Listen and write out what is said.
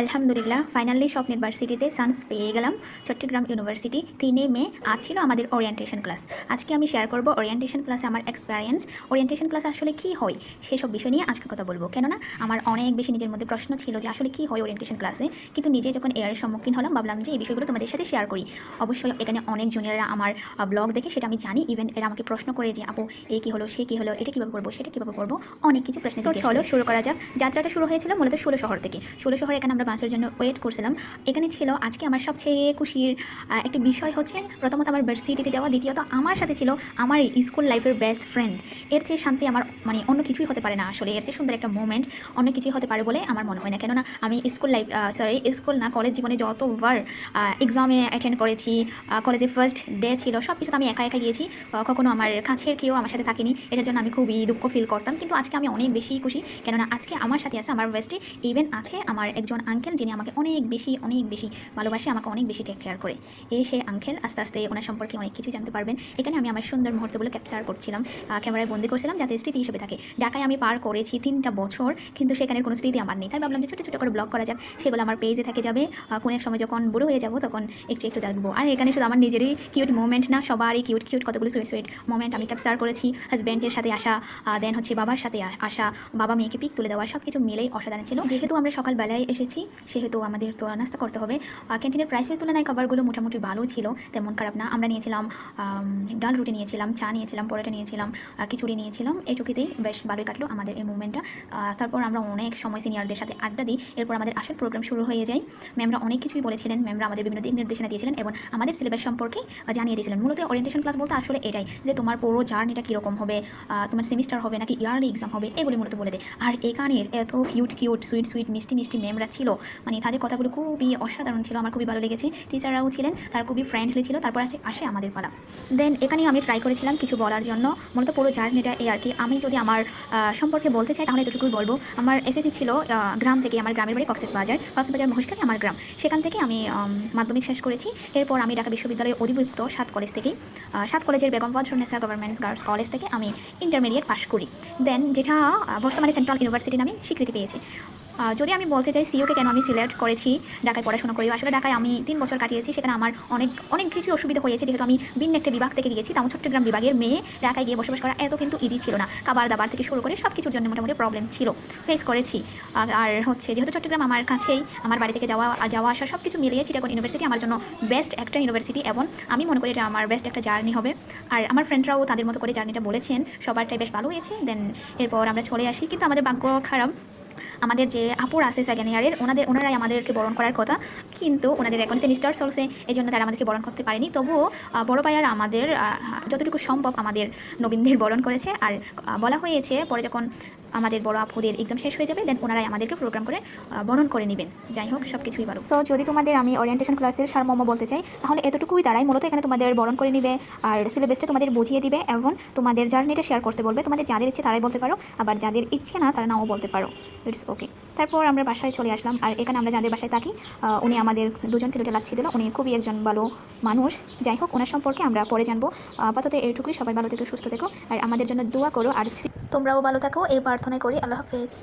আলহামদুলিল্লাহ ফাইনালি স্বপ্নের ভার্সিটিতে চান্স পেয়ে গেলাম। চট্টগ্রাম ইউনিভার্সিটি 3 মে আজ ছিল আমাদের ওরিয়েন্টেশন ক্লাস। আজকে আমি শেয়ার করব ওরিয়েন্টেশন ক্লাসে আমার এক্সপেরিয়েন্স। ওরিয়েন্টেশন ক্লাস আসলে কী হয় সেসব বিষয় নিয়ে আজকে কথা বলবো। কেননা আমার অনেক বেশি নিজের মধ্যে প্রশ্ন ছিল যে আসলে কী হয় ওরিয়েন্টেশন ক্লাসে, কিন্তু নিজে যখন এর সম্মুখীন হলাম ভাবলাম যে এই বিষয়গুলো তোমাদের সাথে শেয়ার করি। অবশ্যই এখানে অনেক জুনিয়ররা আমার ব্লগ দেখে সেটা আমি জানি, ইভেন এরা আমাকে প্রশ্ন করে যে আপু এই কী হলো সে কী হলো, এটা কীভাবে করবো সেটা কীভাবে করবো, অনেক কিছু প্রশ্ন। তো চলো শুরু করা যাক। যাত্রাটা শুরু হয়েছিল মূলত 16 শহর থেকে। 16 শহরে এখানে আমরা বাসের জন্য ওয়েট করছিলাম। এখানে ছিল আজকে আমার সবচেয়ে খুশির একটি বিষয় হচ্ছে প্রথমত আমার ভার্সিটিতে যাওয়া, দ্বিতীয়ত আমার সাথে ছিল আমার এই স্কুল লাইফের বেস্ট ফ্রেন্ড। এর চেয়ে শান্তি আমার মানে অন্য কিছুই হতে পারে না, আসলে এর চেয়ে সুন্দর একটা মোমেন্ট অন্য কিছুই হতে পারে বলে আমার মনে হয় না। কেননা আমি স্কুল না কলেজ জীবনে যতবার এক্সামে অ্যাটেন্ড করেছি, কলেজে ফার্স্ট ডে ছিল, সব কিছু তো আমি একা একা গিয়েছি। কখনো আমার কাছের কেউ আমার সাথে থাকেনি, এটার জন্য আমি খুবই দুঃখ ফিল করতাম। কিন্তু আজকে আমি অনেক বেশি খুশি, কেননা আজকে আমার সাথে আছে আমার বেস্টি, ইভেন আছে আমার একজন আঙ্কেল যিনি আমাকে অনেক বেশি ভালোবাসে, আমাকে অনেক বেশি টেক কেয়ার করে। সেই আঙ্কেল আস্তে আস্তে ওনার সম্পর্কে অনেক কিছু জানতে পারবেন। এখানে আমি আমার সুন্দর মুহূর্তগুলো ক্যাপচার করছিলাম, ক্যামেরায় বন্দি করছিলাম যাতে স্মৃতি হিসেবে থাকে। ঢাকায় আমি পার করেছি 3টা বছর, কিন্তু সেখানের কোনো স্মৃতি আমার নেই। তাই ভাবলাম যে ছোটো ছোটো করে ব্লগ করা যাক, সেগুলো আমার পেজে থেকে যাবে। কোনো এক সময় যখন বুড়ো হয়ে যাবো তখন একটু একটু দেখবো। আর এখানে শুধু আমার নিজেরই কিউট মোমেন্ট না, সবারই কিউট কিউট কতগুলো সুইট মোমেন্ট আমি ক্যাপচার করেছি। হাজব্যান্ডের সাথে আসা, দেন হচ্ছে বাবার সাথে আসা, বাবা মেয়েকে পিক তুলে দেওয়া, সব কিছু মিলেই অসাধারণ ছিল। যেহেতু আমরা সকালবেলায় এসেছি সেহেতু আমাদের তো নাস্তা করতে হবে। ক্যান্টিনের প্রাইসের তুলনায় খাবারগুলো মোটামুটি ভালো ছিল, তেমন খারাপ না। আমরা নিয়েছিলাম ডাল রুটি নিয়েছিলাম, চা নিয়েছিলাম, পরোটা নিয়েছিলাম, খিচুড়ি নিয়েছিলাম। এইটুকুতেই বেশ ভালোই কাটলো আমাদের এই মুভমেন্টটা। তারপর আমরা অনেক সময় সিনিয়রদের সাথে আড্ডা দিই। এরপর আমাদের আসল প্রোগ্রাম শুরু হয়ে যায়। ম্যামরা অনেক কিছুই বলেছিলেন, ম্যামরা আমাদের বিভিন্ন দিক নির্দেশনা দিয়েছিলেন এবং আমাদের সিলেবাস সম্পর্কে জানিয়ে দিয়েছিলেন। মূলত ওরিয়েন্টেশন ক্লাস বলতে আসলে এটাই যে তোমার পুরো জার্নিটা কীরকম হবে, তোমার সেমিস্টার হবে নাকি ইয়ারলি এক্সাম হবে, এগুলি মূলত বলে দেয়। আর এখানের এত কিউট সুইট মিষ্টি ম্যামরা ছিল, মানে তাদের কথাগুলো খুবই অসাধারণ ছিল, আমার খুবই ভালো লেগেছে। টিচাররাও ছিলেন, তারা খুবই ফ্রেন্ডলি ছিল। তারপর আসে আমাদের পালা। দেন এখানে আমি ট্রাই করেছিলাম কিছু বলার জন্য। মূলত পুরো জার্নিটা এই আর কি। আমি যদি আমার সম্পর্কে বলতে চাই তাহলে এতটুকুই বলবো। আমার এসএসসি ছিল গ্রাম থেকে, আমার গ্রামের বাড়ি কক্সবাজার মহেশখালী আমার গ্রাম। সেখান থেকে আমি মাধ্যমিক শেষ করেছি। এরপর আমি ঢাকা বিশ্ববিদ্যালয়ে অধিভুক্ত 7 কলেজ থেকেই, 7 কলেজের বেগম ফজলুন্নেসা গভর্নমেন্ট গার্লস কলেজ থেকে আমি ইন্টারমিডিয়েট পাশ করি। দেন যেটা বর্তমানে সেন্ট্রাল ইউনিভার্সিটি নামে স্বীকৃতি পেয়েছে। যদি আমি বলতে চাই সিইউকে কেন আমি সিলেক্ট করেছি, ঢাকায় পড়াশোনা করি। আসলে ঢাকায় আমি 3 বছর কাটিয়েছি, সেখানে আমার অনেক কিছু অসুবিধা হয়েছে। যেহেতু আমি ভিন্ন একটা বিভাগ থেকে গিয়েছি, তাও চট্টগ্রাম বিভাগের মেয়ে ঢাকায় গিয়ে বসবাস করা এত কিন্তু ইজি ছিল না। খাবার দাবার থেকে শুরু করে সব কিছুর জন্য মোটামুটি প্রবলেম ছিল, ফেস করেছি। আর হচ্ছে যেহেতু চট্টগ্রাম আমার কাছেই, আমার বাড়ি থেকে যাওয়া আসা সব কিছু মিলিয়ে চিটাগং ইউনিভার্সিটি আমার জন্য বেস্ট একটা ইউনিভার্সিটি, এবং আমি মনে করি এটা আমার বেস্ট একটা জার্নি হবে। আর আমার ফ্রেন্ডরাও তাদের মতো করে জার্নিটা বলেছেন, সবারটাই বেশ ভালো হয়েছে। দেন এরপর আমরা চলে আসি, কিন্তু আমাদের ভাগ্য খারাপ। আমাদের যে আপুর আছে সেকেন্ড ইয়ারের, ওনারাই আমাদেরকে বরণ করার কথা, কিন্তু ওনাদের এখন সেমিস্টার চলছে, এই জন্য তারা আমাদেরকে বরণ করতে পারেনি। তবুও বড় ভাইয়ার আমাদের যতটুকু সম্ভব আমাদের নবীনদের বরণ করেছে। আর বলা হয়েছে পরে যখন আমাদের বড় আপুদের এক্সাম শেষ হয়ে যাবে দেন ওনারাই আমাদেরকে প্রোগ্রাম করে বরণ করে নেবেন। যাই হোক, সব কিছুই ভালো। সো যদি তোমাদের আমি ওরিয়েন্টেশন ক্লাসের সারমর্ম বলতে চাই তাহলে এতটুকুই দাঁড়ায়। মূলত এখানে তোমাদের বরণ করে নেবে আর সিলেবাসটা তোমাদের বুঝিয়ে দিবে এবং তোমাদের জার্নিটা শেয়ার করতে বলবে। তোমাদের যাদের ইচ্ছে তারাই বলতে পারো, আবার যাদের ইচ্ছে না তারা নাও বলতে পারো, ইটস ওকে। তারপর আমরা বাসায় চলে আসলাম। আর এখানে আমরা যাদের বাসায় থাকি উনি আমাদের দুজনকে দুটো লাচ্ছি দিল। উনি খুবই একজন ভালো মানুষ। যাই হোক, ওনার সম্পর্কে আমরা পরে জানবো। আপাতত এইটুকুই। সবাই ভালো থেকো, সুস্থ থেকো, আর আমাদের জন্য দোয়া করো। আর তোমরাও ভালো থাকো এই প্রার্থনা করি। আল্লাহ হাফেজ।